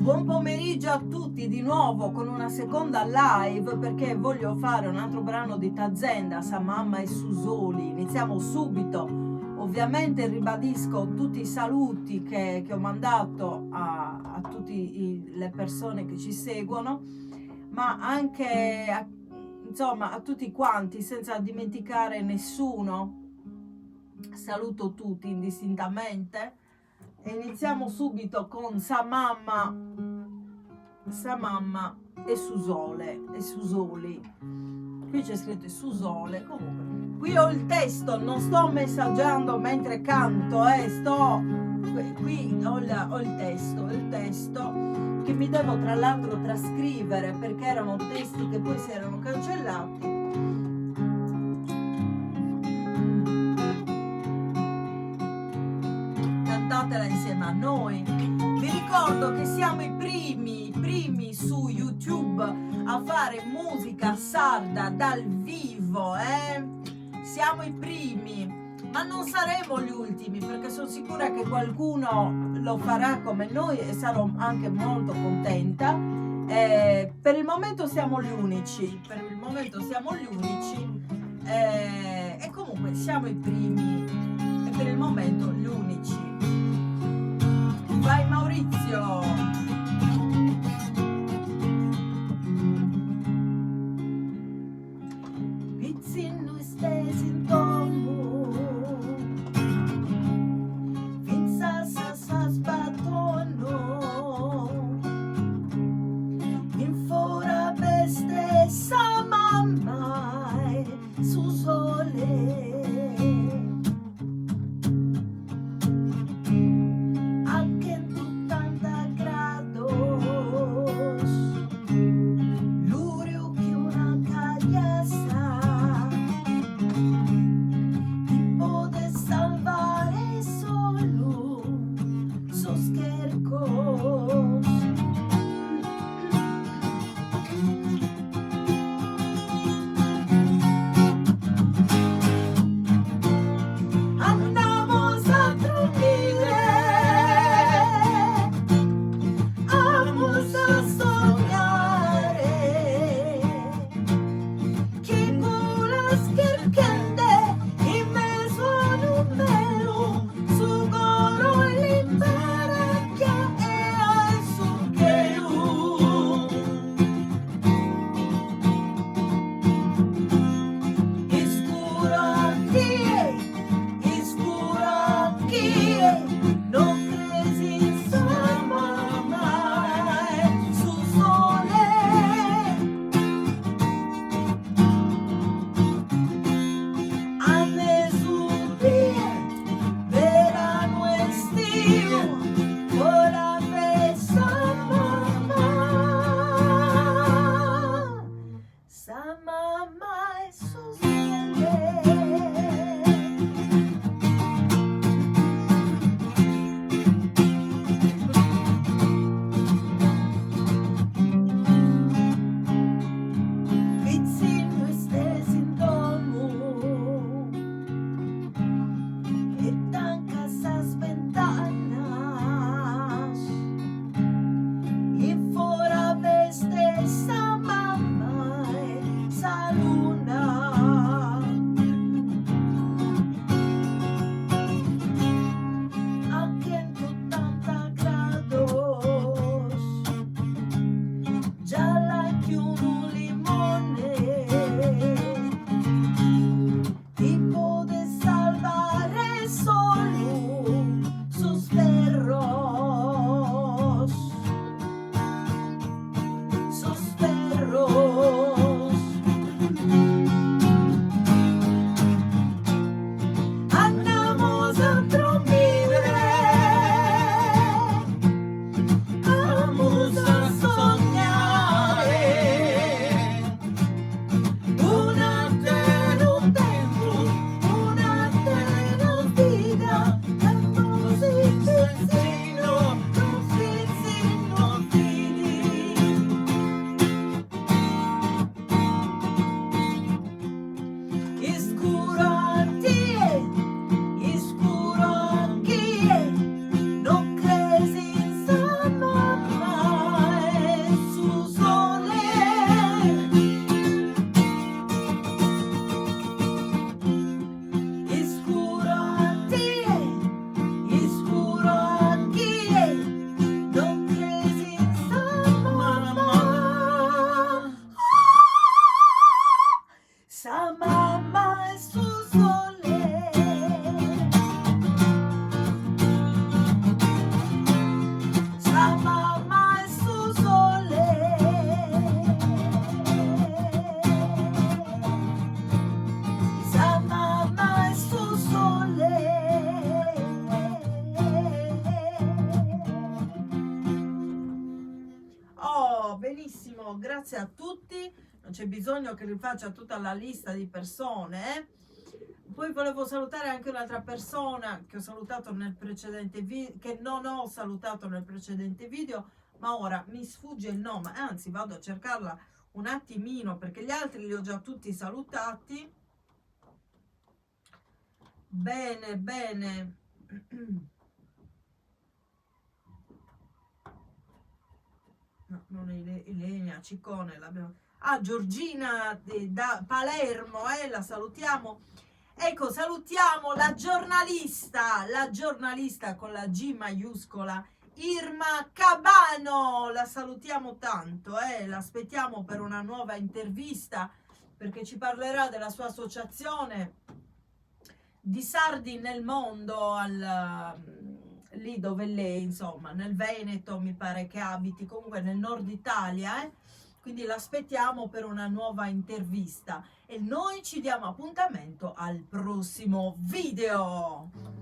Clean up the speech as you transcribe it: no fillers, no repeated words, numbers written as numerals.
Buon pomeriggio a tutti di nuovo con una seconda live, perché voglio fare un altro brano di Tazenda, Sa Mamma e Susoli. Iniziamo subito. Ovviamente ribadisco tutti i saluti che ho mandato a tutte le persone che ci seguono, ma anche insomma a tutti quanti, senza dimenticare nessuno. Saluto tutti indistintamente e iniziamo subito con Sa Mamma e Susoli. Qui c'è scritto Susole. Comunque qui ho il testo, non sto messaggiando mentre canto, qui ho il testo che mi devo tra l'altro trascrivere, perché erano testi che poi si erano cancellati. Cantatela insieme a noi. Vi ricordo che siamo i primi su YouTube a fare musica sarda dal vivo, siamo i primi, ma non saremo gli ultimi, perché sono sicura che qualcuno lo farà come noi e sarò anche molto contenta. Per il momento siamo gli unici, e comunque siamo i primi e per il momento gli unici. Vai Maurizio! Pizzino stesi in domo, finza sa sbatono, in fora beste sa mamma e Susole. benissimo, grazie a tutti, non c'è bisogno che rifaccia tutta la lista di persone. Poi volevo salutare anche un'altra persona che ho salutato nel precedente video, che non ho salutato nel precedente video, ma ora mi sfugge il nome, anzi vado a cercarla un attimino perché gli altri li ho già tutti salutati. Bene, bene. No, non è Ilenia Ciccone, l'abbiamo. Ah, Giorgina da Palermo, la salutiamo. Ecco, salutiamo la giornalista con la G maiuscola, Irma Cabano, la salutiamo tanto, l'aspettiamo per una nuova intervista perché ci parlerà della sua associazione di sardi nel mondo, lì dove lei, insomma, nel Veneto mi pare che abiti, comunque nel nord Italia, quindi l'aspettiamo per una nuova intervista e noi ci diamo appuntamento al prossimo video.